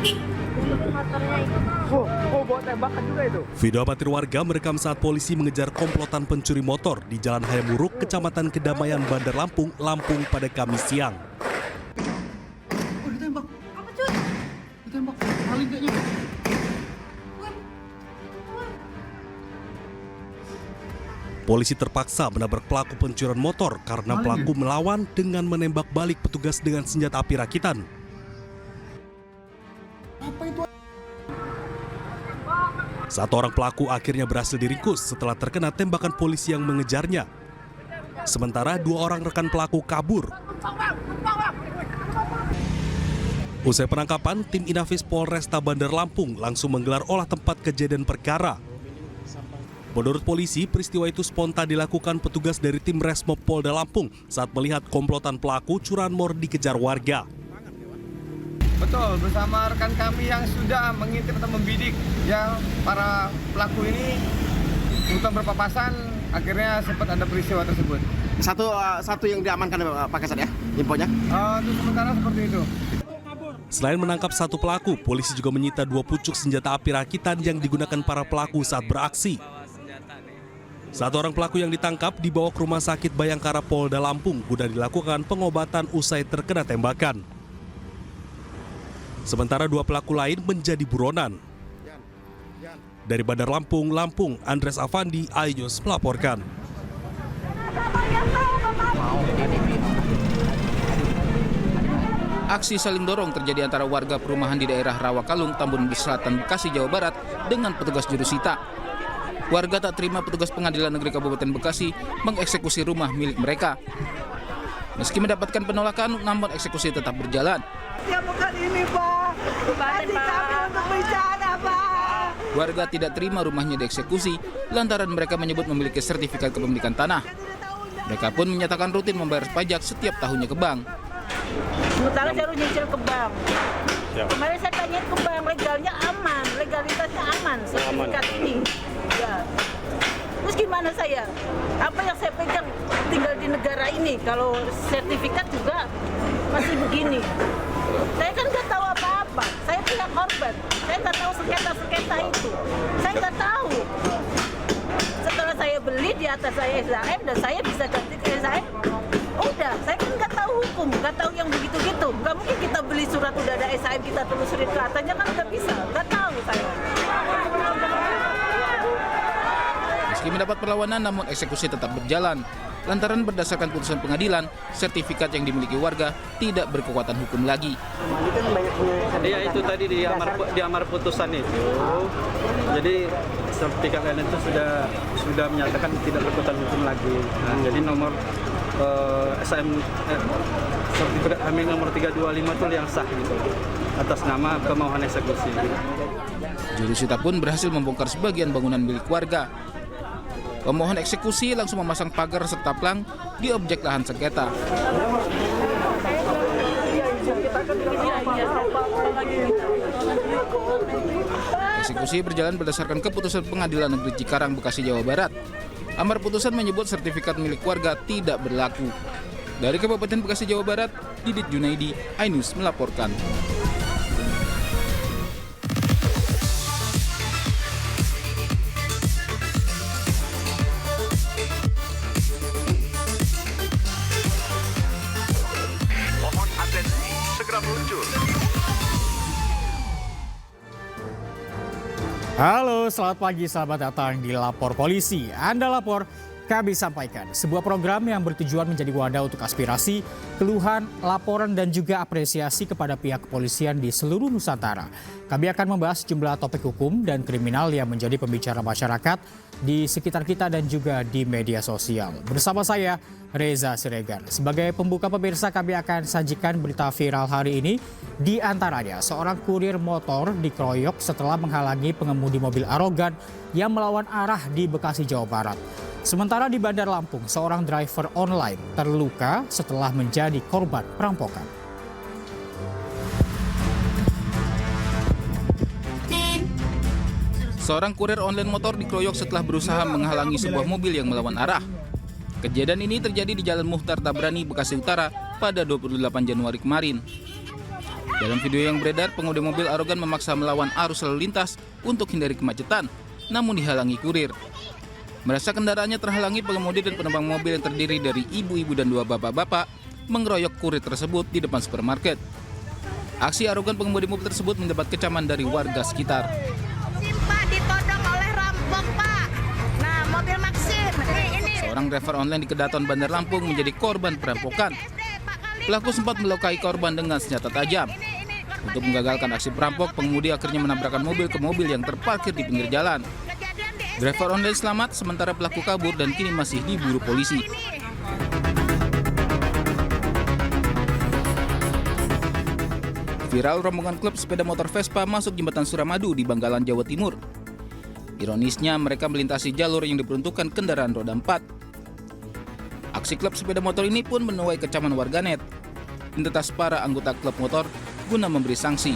Motornya itu. Bawa tembakan juga itu. Video amatir warga merekam saat polisi mengejar komplotan pencuri motor di Jalan Hayamuruk, Kecamatan Kedamaian, Bandar Lampung, Lampung pada Kamis siang. Ditembak. Apa cuy? Ditembak. Paling kayaknya. Polisi terpaksa menabrak pelaku pencurian motor karena pelaku melawan dengan menembak balik petugas dengan senjata api rakitan. Apa itu? Satu orang pelaku akhirnya berhasil diringkus setelah terkena tembakan polisi yang mengejarnya. Sementara dua orang rekan pelaku kabur. Usai penangkapan, tim Inafis Polresta Bandar Lampung langsung menggelar olah tempat kejadian perkara. Menurut polisi, peristiwa itu spontan dilakukan petugas dari tim Resmob Polda Lampung saat melihat komplotan pelaku curanmor dikejar warga. Betul, bersama rekan kami yang sudah mengintip atau membidik yang para pelaku ini kebetulan berpapasan, akhirnya sempat ada peristiwa tersebut. Satu yang diamankan Pak Kasat ya, infonya? Untuk sementara seperti itu. Selain menangkap satu pelaku, polisi juga menyita 2 pucuk senjata api rakitan yang digunakan para pelaku saat beraksi. Satu orang pelaku yang ditangkap dibawa ke Rumah Sakit Bayangkara Polda Lampung guna dilakukan pengobatan usai terkena tembakan. Sementara 2 pelaku lain menjadi buronan. Dari Bandar Lampung, Andres Avandi, iNews melaporkan. Aksi saling dorong terjadi antara warga perumahan di daerah Rawakalung, Tambun Selatan, Bekasi, Jawa Barat dengan petugas jurusita. Warga tak terima petugas Pengadilan Negeri Kabupaten Bekasi mengeksekusi rumah milik mereka. Meski mendapatkan penolakan, namun eksekusi tetap berjalan. Ya bukan ini, Pak. Kasih kami untuk bicara, Pak. Warga tidak terima rumahnya dieksekusi lantaran mereka menyebut memiliki sertifikat kepemilikan tanah. Mereka pun menyatakan rutin membayar pajak setiap tahunnya ke bank. Sementara saya harus nyicil ke bank. Kemarin saya tanya ke bank, legalnya aman, legalitasnya aman, sertifikat ini. Ya. Terus gimana saya? Apa yang saya pegang tinggal di negara ini, kalau sertifikat juga masih begini. Saya kan nggak tahu apa-apa, saya pihak korban, saya nggak tahu sengketa-sengketa itu, saya nggak tahu. Setelah saya beli di atas saya SHM dan saya bisa ganti ke SHM, udah, saya kan nggak tahu hukum, nggak tahu yang begitu-gitu. Nggak mungkin kita beli surat udah ada SHM kita telusurin ke atasnya, kan nggak bisa, nggak tahu saya. Meski mendapat perlawanan, namun eksekusi tetap berjalan. Lantaran berdasarkan putusan pengadilan, sertifikat yang dimiliki warga tidak berkekuatan hukum lagi. Iya, itu tadi di amar putusan itu. Jadi sertifikat lain itu sudah menyatakan tidak berkekuatan hukum lagi. Nah, jadi nomor sertifikat hamil nomor 325 itu yang sah gitu, atas nama pemohon eksekusi. Jurusita pun berhasil membongkar sebagian bangunan milik warga. Pemohon eksekusi langsung memasang pagar serta plang di objek lahan sengketa. Eksekusi berjalan berdasarkan keputusan Pengadilan Negeri Cikarang, Bekasi, Jawa Barat. Amar putusan menyebut sertifikat milik warga tidak berlaku. Dari Kabupaten Bekasi, Jawa Barat, Didit Junaidi, iNews melaporkan. Halo, selamat pagi, selamat datang di Lapor Polisi. Anda lapor, kami sampaikan sebuah program yang bertujuan menjadi wadah untuk aspirasi, keluhan, laporan dan juga apresiasi kepada pihak kepolisian di seluruh Nusantara. Kami akan membahas sejumlah topik hukum dan kriminal yang menjadi pembicara masyarakat di sekitar kita dan juga di media sosial. Bersama saya, Reza Siregar. Sebagai pembuka, pemirsa, kami akan sajikan berita viral hari ini. Di antaranya, seorang kurir motor dikeroyok setelah menghalangi pengemudi mobil arogan yang melawan arah di Bekasi, Jawa Barat. Sementara di Bandar Lampung, seorang driver online terluka setelah menjadi korban perampokan. Seorang kurir online motor dikeroyok setelah berusaha menghalangi sebuah mobil yang melawan arah. Kejadian ini terjadi di Jalan Muhtar Tabrani, Bekasi Utara pada 28 Januari kemarin. Dalam video yang beredar, pengemudi mobil arogan memaksa melawan arus lalu lintas untuk hindari kemacetan, namun dihalangi kurir. Merasa kendaraannya terhalangi, pengemudi dan penumpang mobil yang terdiri dari ibu-ibu dan 2 bapak-bapak mengeroyok kurir tersebut di depan supermarket. Aksi arogan pengemudi mobil tersebut mendapat kecaman dari warga sekitar. Pak, ditodong oleh rampok, Pak. Nah, mobil Maxim. Ini. Seorang driver online di Kedaton, Bandar Lampung menjadi korban perampokan. Pelaku sempat melukai korban dengan senjata tajam. Untuk menggagalkan aksi perampok, pengemudi akhirnya menabrakkan mobil ke mobil yang terparkir di pinggir jalan. Driver online selamat, sementara pelaku kabur dan kini masih diburu polisi. Viral rombongan klub sepeda motor Vespa masuk jembatan Suramadu di Bangkalan, Jawa Timur. Ironisnya, mereka melintasi jalur yang diperuntukkan kendaraan roda 4. Aksi klub sepeda motor ini pun menuai kecaman warganet. Identitas para anggota klub motor guna memberi sanksi.